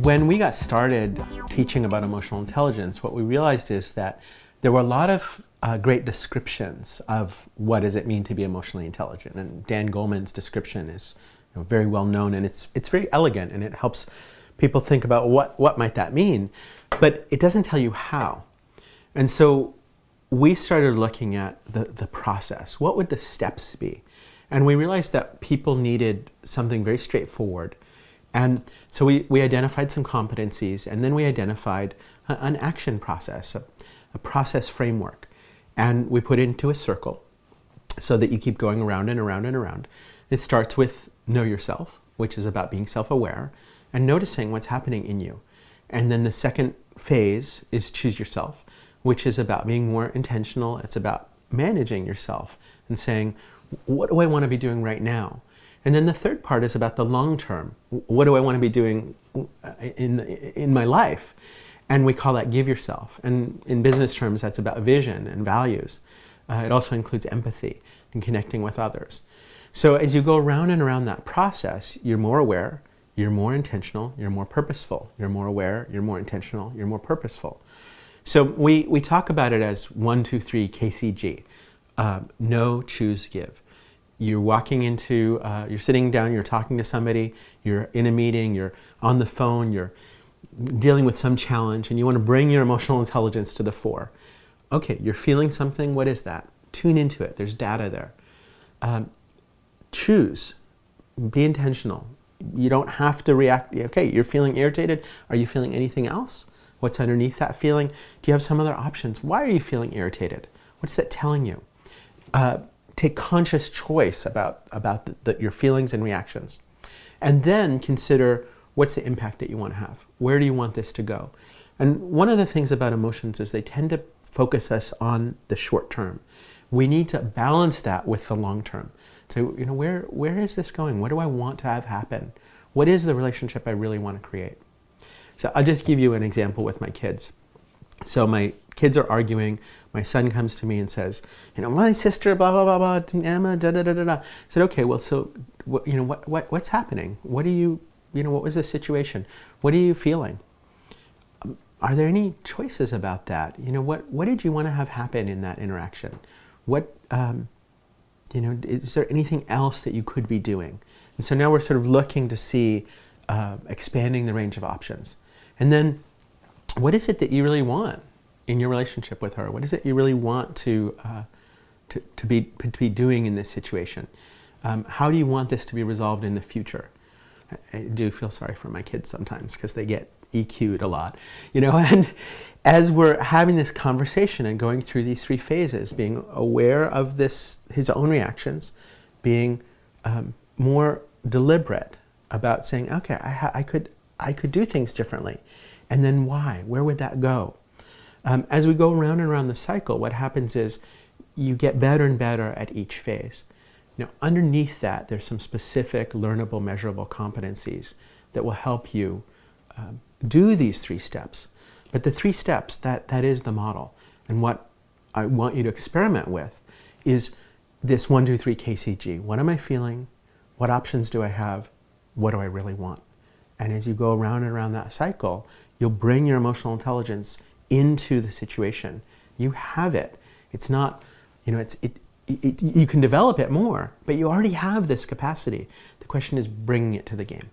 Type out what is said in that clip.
When we got started teaching about emotional intelligence, what we realized is that there were a lot of great descriptions of what does it mean to be emotionally intelligent. And Dan Goleman's description is very well known, and it's very elegant, and it helps people think about what might that mean, but it doesn't tell you how. And so we started looking at the process. What would the steps be? And we realized that people needed something very straightforward. And so we identified some competencies, and then we identified an action process, a process framework. And we put it into a circle so that you keep going around and around and around. It starts with know yourself, which is about being self-aware and noticing what's happening in you. And then the second phase is choose yourself, which is about being more intentional. It's about managing yourself and saying, what do I want to be doing right now? And then the third part is about the long term. What do I want to be doing in my life? And we call that give yourself. And in business terms, that's about vision and values. It also includes empathy and connecting with others. So as you go around and around that process, you're more aware, you're more intentional, you're more purposeful. You're more aware, you're more intentional, you're more purposeful. So we talk about it as 1, 2, 3 KCG. Know, choose, give. You're walking into, you're sitting down, you're talking to somebody, you're in a meeting, you're on the phone, you're dealing with some challenge, and you want to bring your emotional intelligence to the fore. Okay, you're feeling something, what is that? Tune into it, there's data there. Choose, be intentional. You don't have to react. Okay, you're feeling irritated, are you feeling anything else? What's underneath that feeling? Do you have some other options? Why are you feeling irritated? What's that telling you? Take conscious choice about your feelings and reactions. And then consider what's the impact that you want to have? Where do you want this to go? And one of the things about emotions is they tend to focus us on the short term. We need to balance that with the long term. So, where is this going? What do I want to have happen? What is the relationship I really want to create? So I'll just give you an example with my kids. So my kids are arguing. My son comes to me and says, my sister, blah, blah, blah, blah, Emma, da, da, da, da, da. I said, okay, well, so, what's happening? What was the situation? What are you feeling? Are there any choices about that? What did you want to have happen in that interaction? Is there anything else that you could be doing? And so now we're sort of looking to see, expanding the range of options. And then, what is it that you really want in your relationship with her? What is it you really want to be doing in this situation? How do you want this to be resolved in the future? I do feel sorry for my kids sometimes because they get EQ'd a lot, and as we're having this conversation and going through these 3 phases, being aware of his own reactions, being more deliberate about saying, okay, I could do things differently. And then why? Where would that go? As we go around and around the cycle, what happens is you get better and better at each phase. Now, underneath that, there's some specific learnable, measurable competencies that will help you do these 3 steps. But the 3 steps, that is the model. And what I want you to experiment with is this 1, 2, 3 KCG. What am I feeling? What options do I have? What do I really want? And as you go around and around that cycle, you'll bring your emotional intelligence into the situation. You have it. It's not, you can develop it more, but you already have this capacity. The question is bringing it to the game.